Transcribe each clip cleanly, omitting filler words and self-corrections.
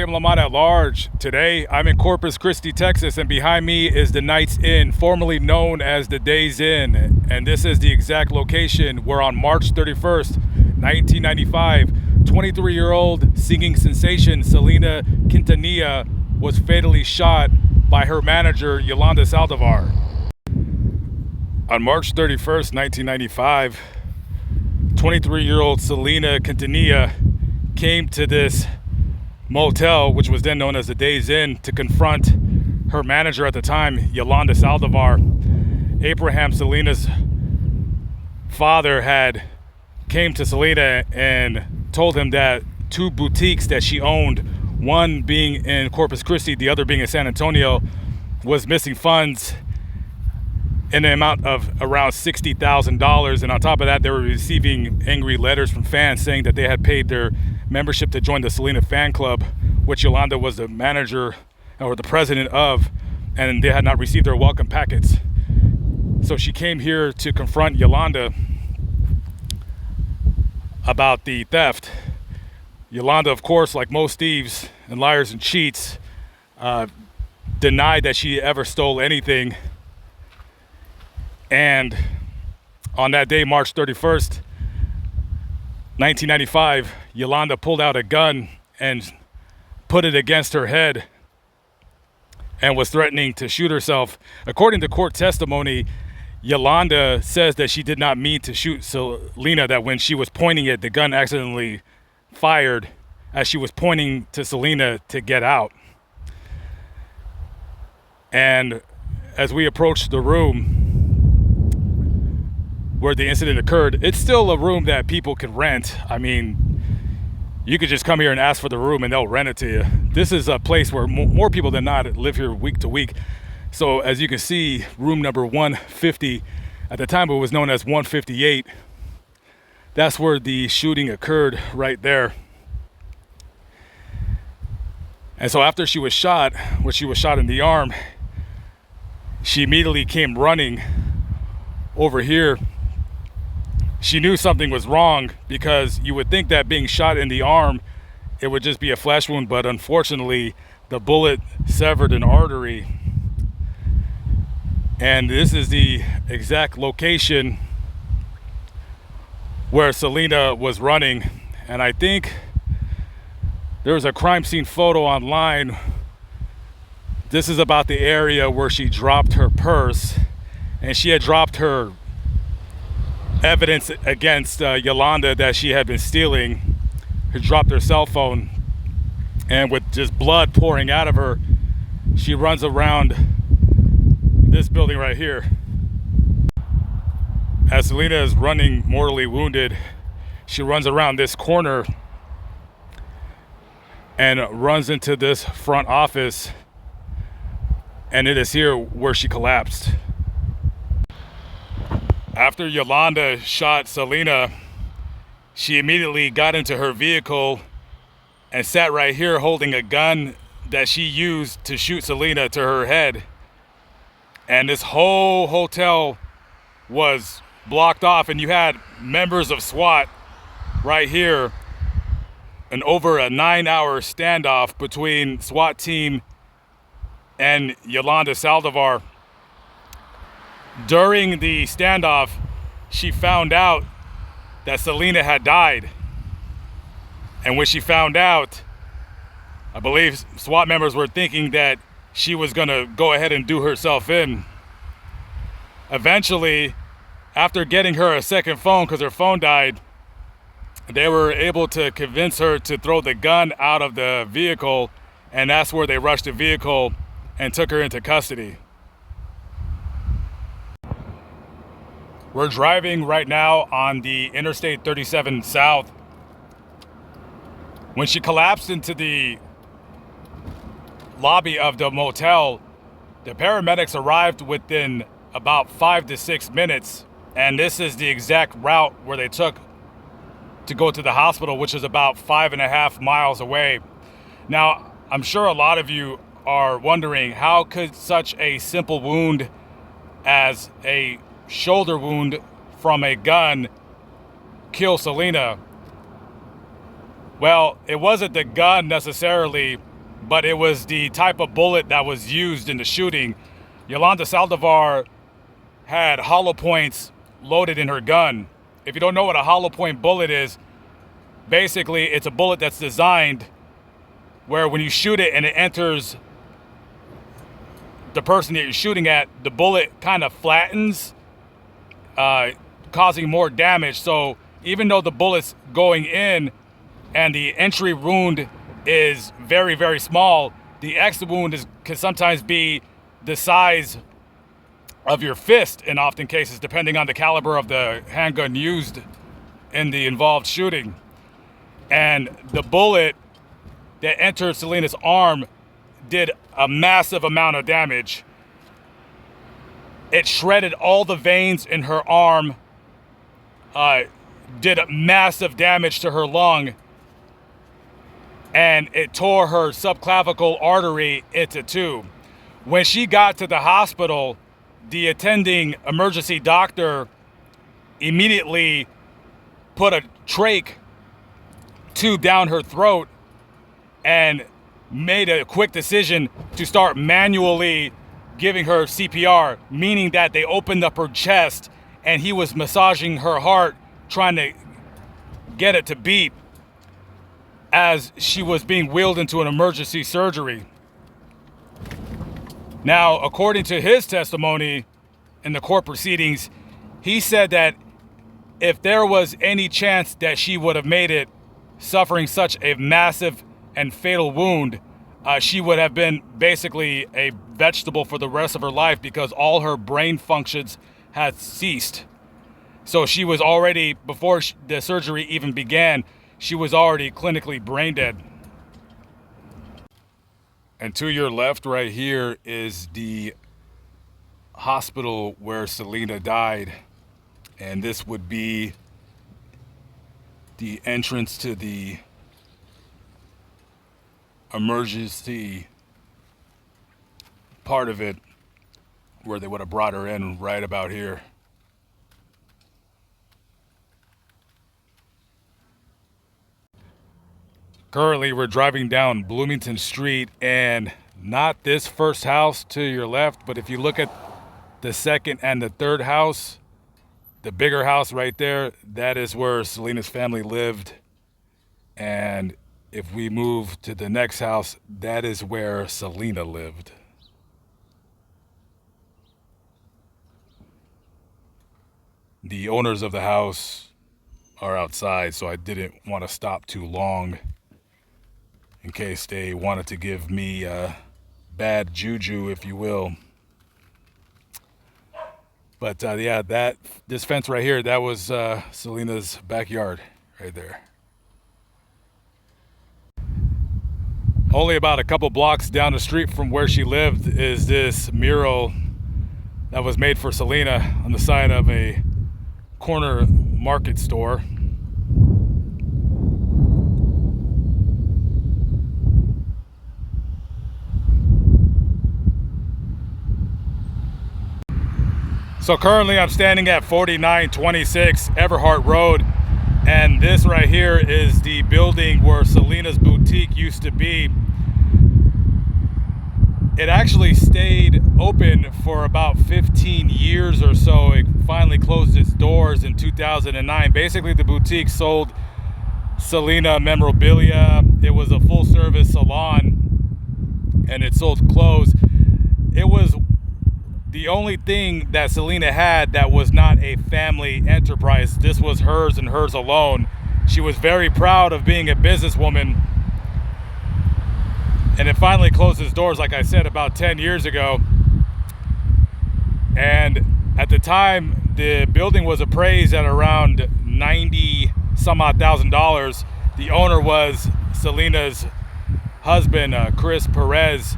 am Lamont at large. Today, I'm in Corpus Christi, Texas, and behind me is the Night's Inn, formerly known as the Days Inn. And this is the exact location where on March 31st, 1995, 23-year-old singing sensation Selena Quintanilla was fatally shot by her manager, Yolanda Saldivar. On March 31st, 1995, 23-year-old Selena Quintanilla came to this motel, which was then known as the Days Inn, to confront her manager at the time, Yolanda Saldivar. Abraham, Selena's father, had came to Selena and told him that two boutiques that she owned, one being in Corpus Christi, the other being in San Antonio, was missing funds in the amount of around $60,000. And on top of that, they were receiving angry letters from fans saying that they had paid their membership to join the Selena fan club, which Yolanda was the manager or the president of, and they had not received their welcome packets. So she came here to confront Yolanda about the theft. Yolanda, of course, like most thieves and liars and cheats, denied that she ever stole anything. And on that day, March 31st, 1995, Yolanda pulled out a gun and put it against her head and was threatening to shoot herself. According to court testimony, Yolanda says that she did not mean to shoot Selena, that when she was pointing it, the gun accidentally fired as she was pointing to Selena to get out. And as we approached the room where the incident occurred, it's still a room that people can rent. I mean, you could just come here and ask for the room and they'll rent it to you. This is a place where more people than not live here week to week. So as you can see, room number 150, at the time it was known as 158, that's where the shooting occurred, right there. And so after she was shot, when she was shot in the arm, she immediately came running over here. She knew something was wrong, because you would think that being shot in the arm, it would just be a flesh wound, but unfortunately the bullet severed an artery. And this is the exact location where Selena was running. And I think there was a crime scene photo online. This is about the area where she dropped her purse, and she had dropped her evidence against Yolanda that she had been stealing. She dropped her cell phone, and with just blood pouring out of her, she runs around this building right here. As Selena is running mortally wounded, she runs around this corner and runs into this front office, and it is here where she collapsed. After Yolanda shot Selena, she immediately got into her vehicle and sat right here holding a gun that she used to shoot Selena to her head. And this whole hotel was blocked off, and you had members of SWAT right here, and over a 9-hour standoff between SWAT team and Yolanda Saldivar. During the standoff, she found out that Selena had died. And when she found out, I believe SWAT members were thinking that she was gonna go ahead and do herself in. Eventually, after getting her a second phone, because her phone died, they were able to convince her to throw the gun out of the vehicle, and that's where they rushed the vehicle and took her into custody. We're driving right now on the Interstate 37 South. When she collapsed into the lobby of the motel, the paramedics arrived within about 5 to 6 minutes, and this is the exact route where they took to go to the hospital, which is about 5.5 miles away. Now, I'm sure a lot of you are wondering, how could such a simple wound as a shoulder wound from a gun kill Selena? Well, it wasn't the gun necessarily but it was the type of bullet that was used in the shooting. Yolanda Saldivar had hollow points loaded in her gun. If you don't know what a hollow point bullet is, basically it's a bullet that's designed where when you shoot it and it enters the person that you're shooting at, the bullet kind of flattens, causing more damage. So even though the bullet's going in and the entry wound is very, very small, the exit wound can sometimes be the size of your fist in often cases, depending on the caliber of the handgun used in the involved shooting. And the bullet that entered Selena's arm did a massive amount of damage. It shredded all the veins in her arm, did massive damage to her lung, and it tore her subclavicle artery into two. When she got to the hospital, the attending emergency doctor immediately put a trach tube down her throat and made a quick decision to start manually giving her CPR, meaning that they opened up her chest and he was massaging her heart, trying to get it to beat as she was being wheeled into an emergency surgery. Now, according to his testimony in the court proceedings, he said that if there was any chance that she would have made it, suffering such a massive and fatal wound, she would have been basically a vegetable for the rest of her life because all her brain functions had ceased. So she was already, before the surgery even began, she was already clinically brain dead. And to your left right here is the hospital where Selena died. And this would be the entrance to the emergency part of it, where they would have brought her in right about here. Currently, we're driving down Bloomington Street, and not this first house to your left, but if you look at the second and the third house, the bigger house right there, that is where Selena's family lived. And if we move to the next house, that is where Selena lived. The owners of the house are outside, so I didn't want to stop too long in case they wanted to give me bad juju, if you will. But yeah, this fence right here, that was Selena's backyard right there. Only about a couple blocks down the street from where she lived is this mural that was made for Selena on the side of a corner market store. So currently I'm standing at 4926 Everhart Road, and this right here is the building where Selena's boutique used to be. It actually stayed open for about 15 years or so. It finally closed its doors in 2009. Basically, the boutique sold Selena memorabilia. It was a full service salon, and it sold clothes. It was the only thing that Selena had that was not a family enterprise. This was hers and hers alone. She was very proud of being a businesswoman. And it finally closed its doors, like I said, about 10 years ago. And at the time, the building was appraised at around $90 some odd thousand. The owner was Selena's husband, Chris Perez.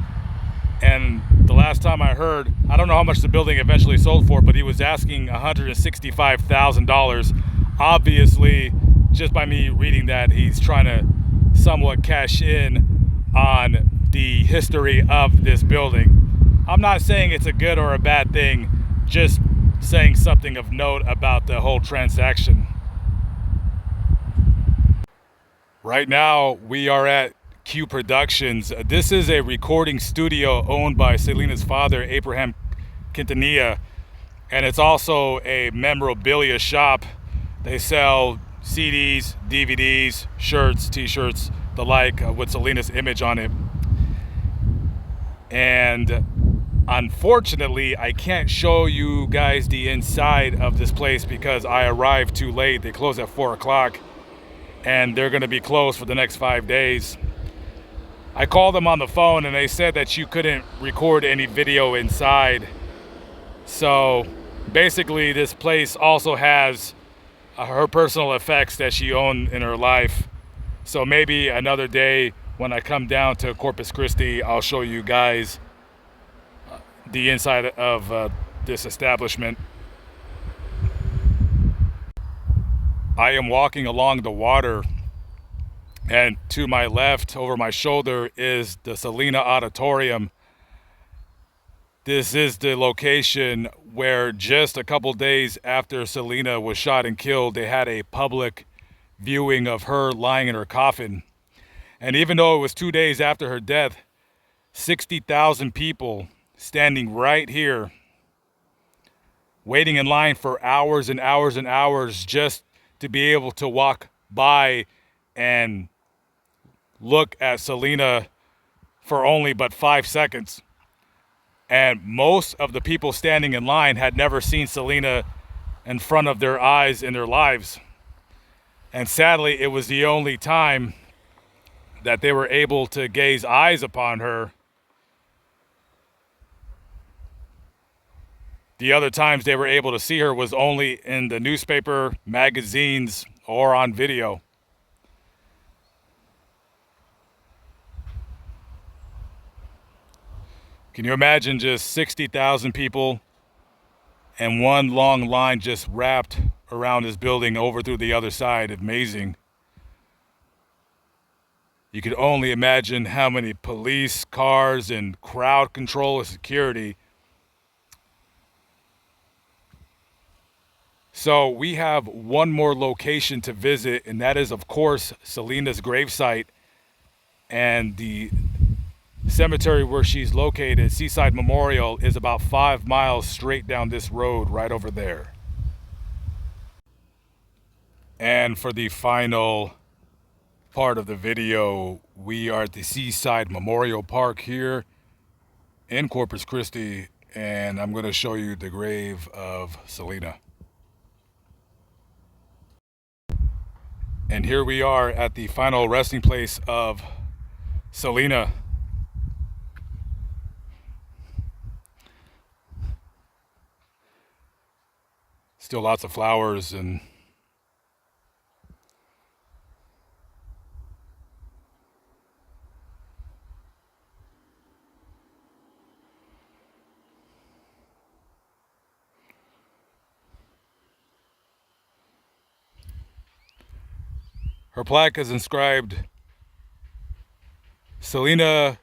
And the last time I heard, I don't know how much the building eventually sold for, but he was asking $165,000. Obviously, just by me reading that, he's trying to somewhat cash in on the history of this building. I'm not saying it's a good or a bad thing, just saying something of note about the whole transaction. Right now, we are at Q Productions. This is a recording studio owned by Selena's father, Abraham Quintanilla, and it's also a memorabilia shop. They sell CDs, DVDs, shirts, t-shirts, the like, with Selena's image on it. And unfortunately, I can't show you guys the inside of this place because I arrived too late. They close at 4 o'clock and they're going to be closed for the next 5 days. I called them on the phone and they said that you couldn't record any video inside. So basically this place also has her personal effects that she owned in her life. So maybe another day when I come down to Corpus Christi, I'll show you guys the inside of this establishment. I am walking along the water, and to my left, over my shoulder, is the Selena Auditorium. This is the location where just a couple days after Selena was shot and killed, they had a public viewing of her lying in her coffin. And even though it was 2 days after her death, 60,000 people standing right here, waiting in line for hours and hours and hours just to be able to walk by and look at Selena for only but 5 seconds. And most of the people standing in line had never seen Selena in front of their eyes in their lives. And sadly, it was the only time that they were able to gaze eyes upon her. The other times they were able to see her was only in the newspaper, magazines, or on video. Can you imagine just 60,000 people and one long line just wrapped around this building over through the other side? Amazing. You could only imagine how many police cars and crowd control and security. So we have one more location to visit, and that is, of course, Selena's gravesite and the cemetery where she's located. Seaside Memorial is about 5 miles straight down this road right over there. And for the final part of the video, we are at the Seaside Memorial Park here in Corpus Christi, and I'm going to show you the grave of Selena. And here we are at the final resting place of Selena. Still lots of flowers and her plaque is inscribed Selena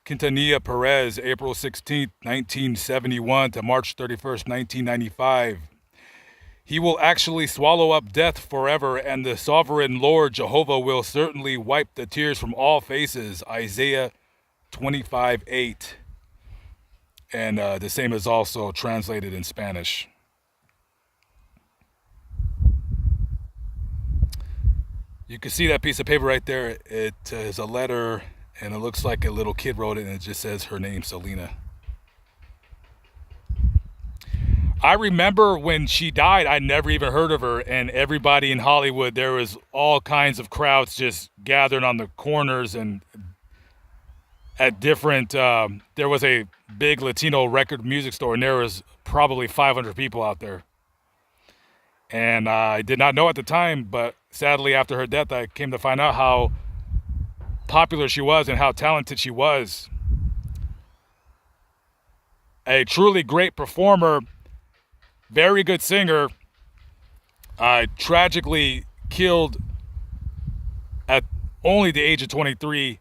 Quintanilla Perez, April 16th, 1971 to March 31st, 1995. He will actually swallow up death forever, and the sovereign Lord Jehovah will certainly wipe the tears from all faces. Isaiah 25:8. And the same is also translated in Spanish. You can see that piece of paper right there. It is a letter, and it looks like a little kid wrote it, and it just says her name, Selena. I remember when she died, I never even heard of her, and everybody in Hollywood, there was all kinds of crowds just gathered on the corners and at different, there was a big Latino record music store, and there was probably 500 people out there. And I did not know at the time, but sadly after her death, I came to find out how popular she was and how talented she was. A truly great performer, very good singer, tragically killed at only the age of 23.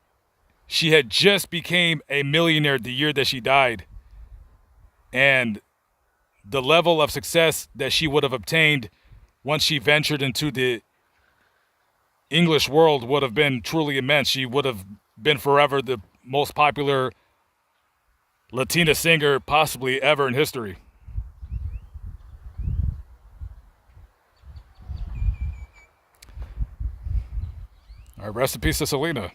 She had just became a millionaire the year that she died. And the level of success that she would have obtained once she ventured into the English world would have been truly immense. She would have been forever the most popular Latina singer possibly ever in history. All right, rest in peace to Selena.